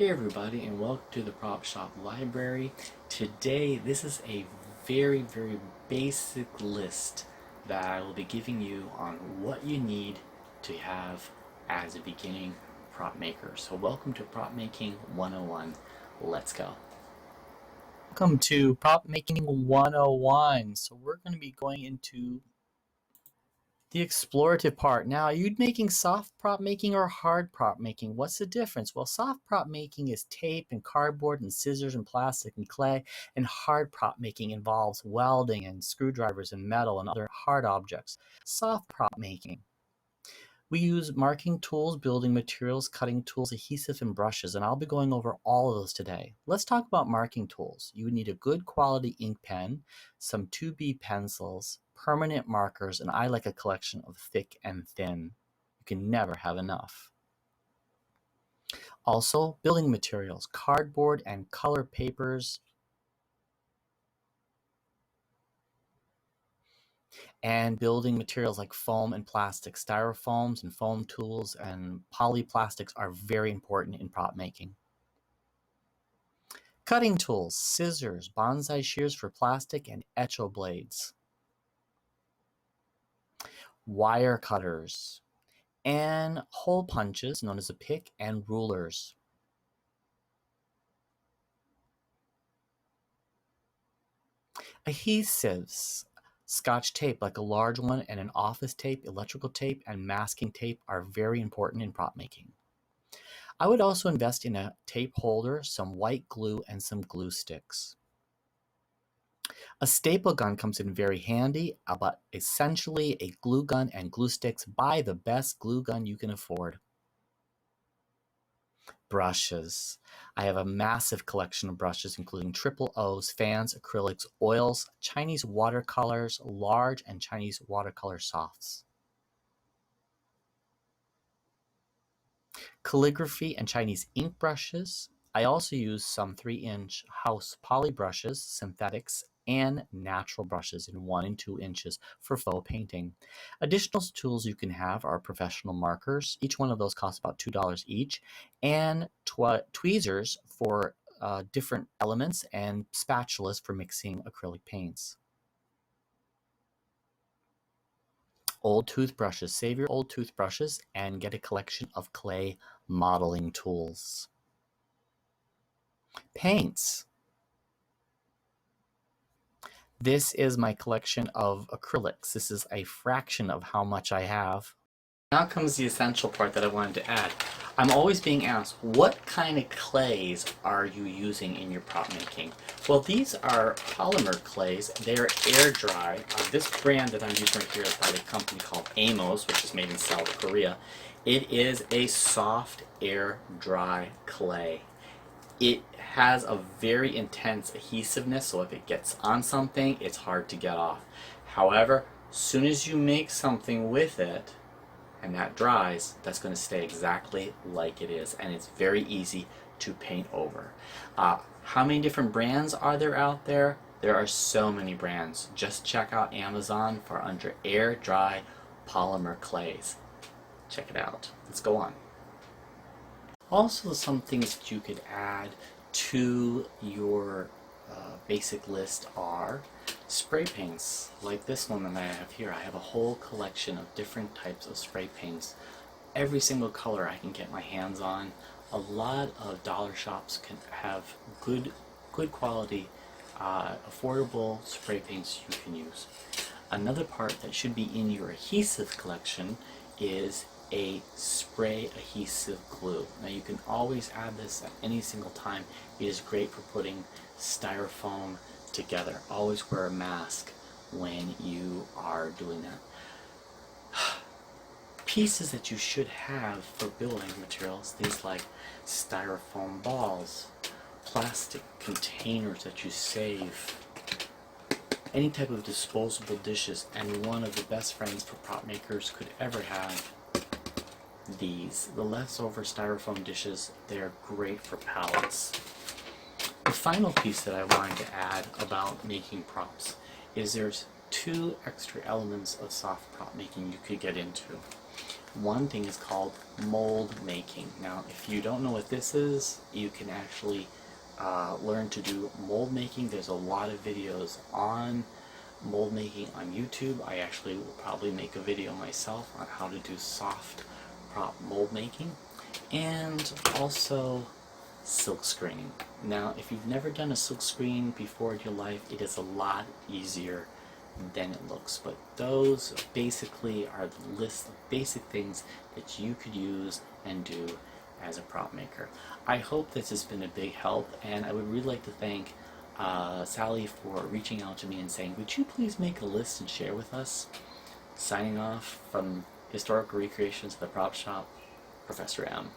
Hey everybody, and welcome to the Prop Shop Library. Today this is a very basic list that I will be giving you on what you need to have as a beginning prop maker. So welcome to Prop Making 101. Let's go. Welcome to Prop Making 101. So we're going to be going into the explorative part. Now, are you making soft prop making or hard prop making? What's the difference? Well, soft prop making is tape and cardboard and scissors and plastic and clay, and hard prop making involves welding and screwdrivers and metal and other hard objects. Soft prop making. We use marking tools, building materials, cutting tools, adhesive, and brushes, and I'll be going over all of those today. Let's talk about marking tools. You would need a good quality ink pen, some 2B pencils, permanent markers, and I like a collection of thick and thin. You can never have enough. Also, building materials, cardboard and color papers, and building materials like foam and plastic. Styrofoams and foam tools and polyplastics are very important in prop making. Cutting tools, scissors, bonsai shears for plastic, and etcho blades. Wire cutters, and hole punches known as a pick, and rulers. Adhesives. Scotch tape, like a large one, and an office tape, electrical tape, and masking tape are very important in prop making. I would also invest in a tape holder, some white glue, and some glue sticks. A staple gun comes in very handy, but essentially a glue gun and glue sticks. Buy the best glue gun you can afford. Brushes. I have a massive collection of brushes, including triple O's, fans, acrylics, oils, Chinese watercolors, large, and Chinese watercolor softs. Calligraphy and Chinese ink brushes. I also use some 3-inch house poly brushes, synthetics, and natural brushes in 1 and 2 inches for faux painting. Additional tools you can have are professional markers. Each one of those costs about $2 each, and tweezers for different elements, and spatulas for mixing acrylic paints. Old toothbrushes. Save your old toothbrushes and get a collection of clay modeling tools. Paints. This is my collection of acrylics. This is a fraction of how much I have. Now comes the essential part that I wanted to add. I'm always being asked, what kind of clays are you using in your prop making? Well, these are polymer clays. They're air dry. This brand that I'm using right here is by a company called Amos, which is made in South Korea. It is a soft air dry clay. It has a very intense adhesiveness, so if it gets on something, it's hard to get off. However, as soon as you make something with it, and that dries, that's going to stay exactly like it is, and it's very easy to paint over. How many different brands are there out there? There are so many brands. Just check out Amazon for under air dry polymer clays. Check it out. Let's go on. Also, some things that you could add to your basic list are spray paints, like this one that I have here. I have a whole collection of different types of spray paints. Every single color I can get my hands on. A lot of dollar shops can have good quality, affordable spray paints you can use. Another part that should be in your adhesive collection is a spray adhesive glue. Now you can always add this at any single time. It is great for putting styrofoam together. Always wear a mask when you are doing that. Pieces that you should have for building materials, things like styrofoam balls, plastic containers that you save, any type of disposable dishes, and one of the best friends for prop makers could ever have, the leftover styrofoam dishes. They're great for pallets. The final piece that I wanted to add about making props is there's 2 extra elements of soft prop making you could get into. One thing is called mold making. Now, if you don't know what this is, you can actually learn to do mold making. There's a lot of videos on mold making on YouTube. I actually will probably make a video myself on how to do soft prop mold making, and also silk screening. Now, if you've never done a silk screen before in your life, it is a lot easier than it looks. But those basically are the list of basic things that you could use and do as a prop maker. I hope this has been a big help, and I would really like to thank Sally for reaching out to me and saying, would you please make a list and share with us? Signing off from Historical Recreations of the Prop Shop, Professor M.